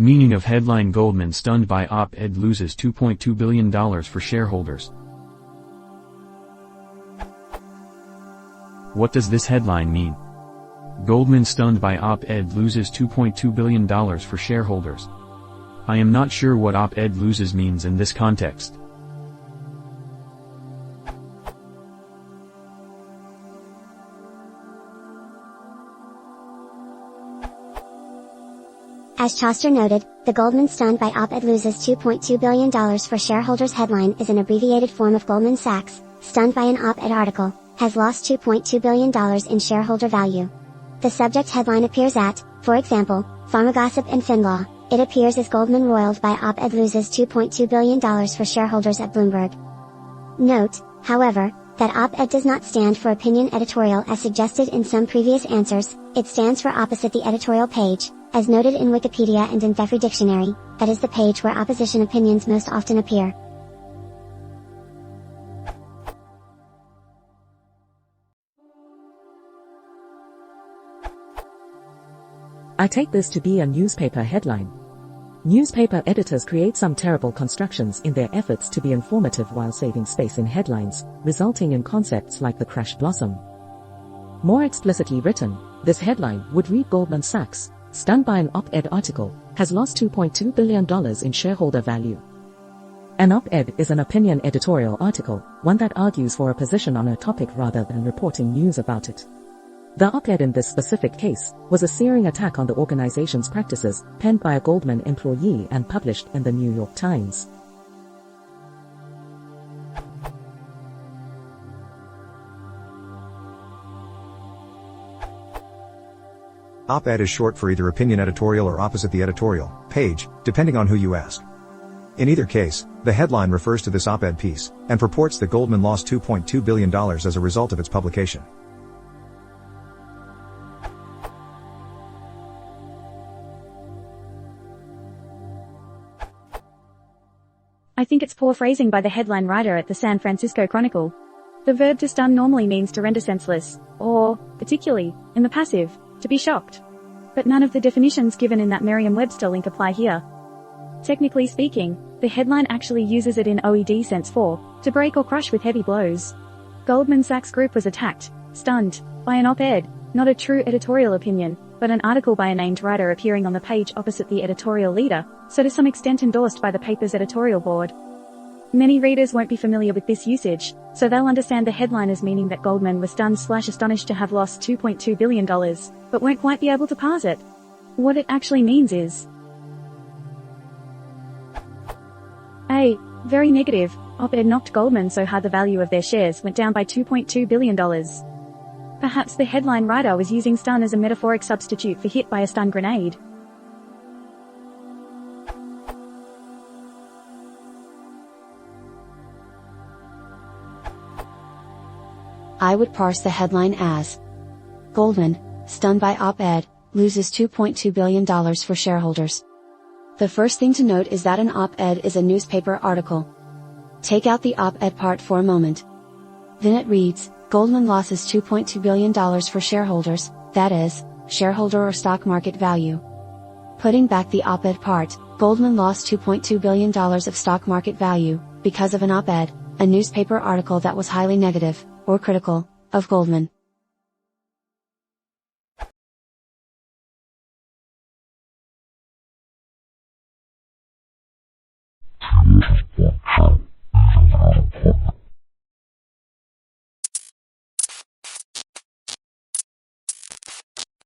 Meaning of headline: Goldman stunned by op-ed loses $2.2 billion for shareholders. What does this headline mean? Goldman stunned by op-ed loses $2.2 billion for shareholders. I am not sure what op-ed loses means in this context. As Choster noted, the Goldman stunned by op-ed loses $2.2 billion for shareholders headline is an abbreviated form of Goldman Sachs, stunned by an op-ed article, has lost $2.2 billion in shareholder value. The subject headline appears at, for example, Pharmagossip and FinLaw. It appears as Goldman roiled by op-ed loses $2.2 billion for shareholders at Bloomberg. Note, however, that op-ed does not stand for opinion editorial as suggested in some previous answers. It stands for opposite the editorial page, as noted in Wikipedia and in Every Dictionary, that is the page where opposition opinions most often appear. I take this to be a newspaper headline. Newspaper editors create some terrible constructions in their efforts to be informative while saving space in headlines, resulting in concepts like the crash blossom. More explicitly written, this headline would read: Goldman Sachs, stunned by an op-ed article, has lost $2.2 billion in shareholder value. An op-ed is an opinion editorial article, one that argues for a position on a topic rather than reporting news about it. The op-ed in this specific case was a searing attack on the organization's practices, penned by a Goldman employee and published in the New York Times. Op-ed is short for either opinion editorial or opposite the editorial page, depending on who you ask. In either case, the headline refers to this op-ed piece, and purports that Goldman lost $2.2 billion as a result of its publication. I think it's poor phrasing by the headline writer at the San Francisco Chronicle. The verb to stun normally means to render senseless, or, particularly, in the passive, to be shocked. But none of the definitions given in that Merriam-Webster link apply here. Technically speaking, the headline actually uses it in OED sense for, to break or crush with heavy blows. Goldman Sachs Group was attacked, stunned, by an op-ed, not a true editorial opinion, but an article by a named writer appearing on the page opposite the editorial leader, so to some extent endorsed by the paper's editorial board. Many readers won't be familiar with this usage, so they'll understand the headline as meaning that Goldman was stunned/astonished to have lost $2.2 billion, but won't quite be able to parse it. What it actually means is A. Very negative. Op-ed knocked Goldman so hard the value of their shares went down by $2.2 billion. Perhaps the headline writer was using stun as a metaphoric substitute for hit by a stun grenade. I would parse the headline as: Goldman, stunned by op-ed, loses $2.2 billion for shareholders. The first thing to note is that an op-ed is a newspaper article. Take out the op-ed part for a moment. Then it reads: Goldman losses $2.2 billion for shareholders, that is, shareholder or stock market value. Putting back the op-ed part, Goldman lost $2.2 billion of stock market value, because of an op-ed, a newspaper article that was highly negative, or critical, of Goldman.